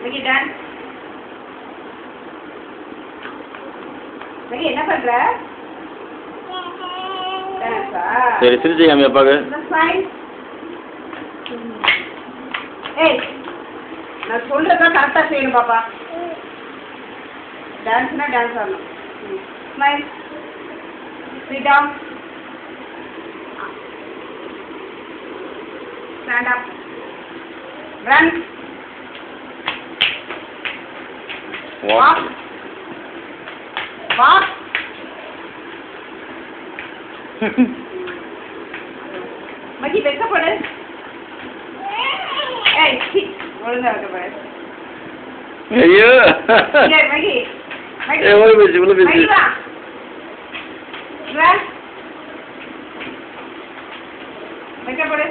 மகி dance. மகி என்ன பண்ற? டான்ஸா? சரி சிரிச்சு காமி அப்பாக்கு. ஏய் நான் சொல்றத கரெக்டா செய்யணும் பாப்பா. டான்ஸ்னா டான்ஸ் ஆடணும். Smile. Sit down. Stand up. Run. Walk. Walk. Mahi வெக்கப்படு. ஏய் ஒழுங்கா வெக்கப்படு. ஐயோ ஏய் மகி ஏய் ஓடி போச்சு உள்ள போச்சு. மகி வா. வா. வெக்கப்படு.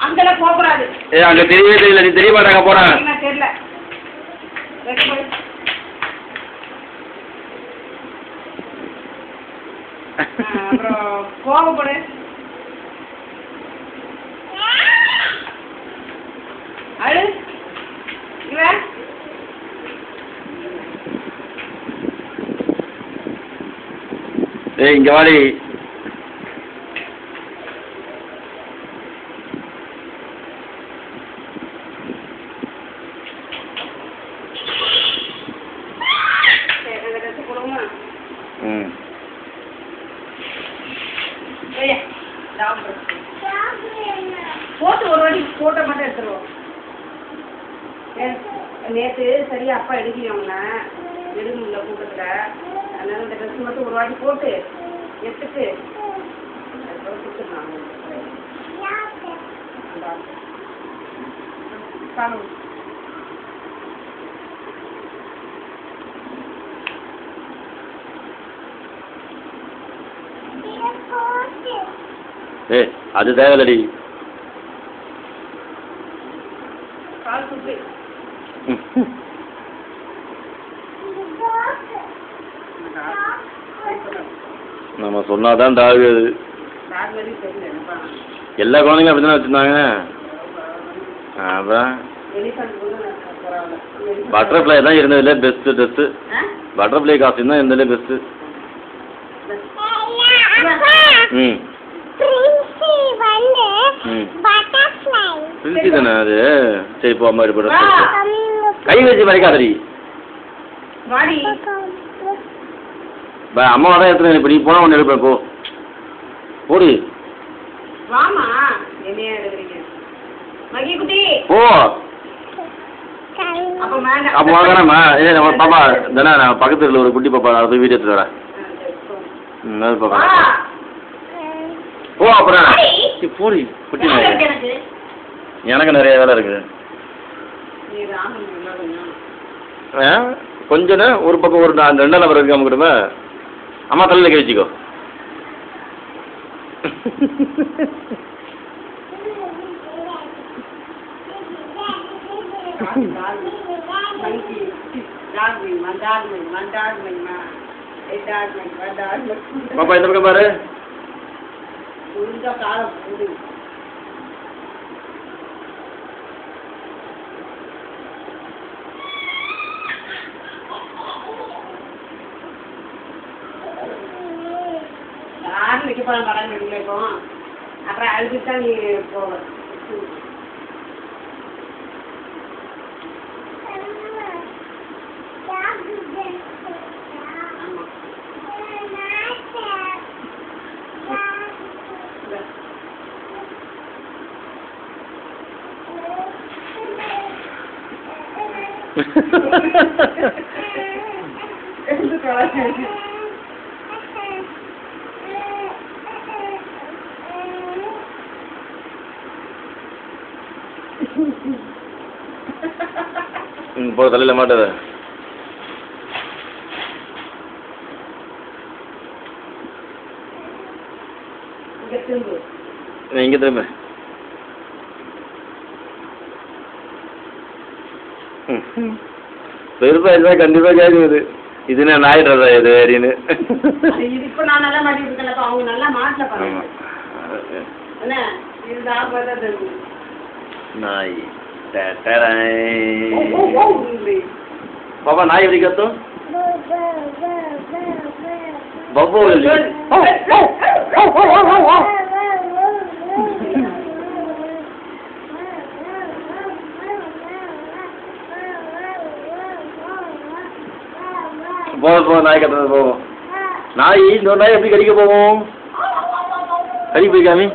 அங்கல போக கூடாது. ஏய் அங்க தெரியவே தெரியல நீ தெரிய மாட்டாங்க போறா. என்ன தெரியல. வெக்கப்படு. அப்புறம் கோவப்படு. அழு. இவ ஏய் இங்க வாடி. ம் ஏய் டாம் போட்டு ஒரு வாட்டி போட்டோ மட்டும் எடுத்துருவோம். நேற்று சரியா அப்பா எடுக்கலையோங்க எடுக்க முடியல கூட்டத்தில். அதனால இந்த ட்ரெஸ் மட்டும் ஒரு வாட்டி போட்டு எடுத்துட்டு அதுக்கப்புறம் கொடுத்துருந்தாங்க. ஏய் அது தேவையில்லடி. கால் சுட்டு நம்ம சொன்னாதான் தாகுது. எல்லா குழந்தைங்களும் அப்படி தானே வச்சுருந்தாங்க. அதான் பட்டர்ஃப்ளை தான் இருந்ததுல பெஸ்ட்டு ட்ரெஸ்ஸு. பட்டர்ஃப்ளை காஸ்டியூம் தான் இருந்ததுல பெஸ்ட்டு. ம் பிரின்சி தானே அது. சரி போ அம்மா போட கை வச்சு வரைக்காதடி. அம்மா வர எடுத்துறேன். இப்போ நீ போனால் ஒன்று எடுப்பேன் போ போடி. வாமா என்னையா எடுக்கிறீங்க மகி குட்டி போ. அப்போ வாங்கண்ணாம்மா. ஏ நம்ம பாப்பா தானே நான் பக்கத்து வீட்டில் ஒரு குட்டி பாப்பா அதை போய் வீடு எடுத்துட்டு வரேன். ம் அது பாப்பா போ. அப்புறம் போடி குட்டி. எனக்கு நிறைய வேலை இருக்குது. கொஞ்சம் ஒரு பக்கம் ஒரு அந்த 2 நம்பர் இருக்கு அம்மா. அம்மா தலையில் கை வச்சுக்கோ. பாப்பா இந்த பக்கம் பாரு. வைக்க போற படம் இருக்கும். அப்புறம் அழுதுதான் நீ போவ. போ தலையில மாட்டாத. இங்க திரும்ப. பெருப்பா இருந்தா கண்டிப்பா கேட்குது. இது என்ன நாய் ட்ரெஸ்ஸா இது அப்படின்னு. இப்போ நான் நல்லா மாட்டிட்டு இருக்கேன். அவங்க நல்லா மாட்டல பாருங்க. என்ன இது தான் பார்த்தா தெரியும். நாய் பாப்பா நாய் எப்படி கத்தும் பப்பு போவோம் நாய் கத்துறது போவோம் நாய் இன்னொரு நாய் எப்படி கடிக்க போவோம் கடி போய்க்காமி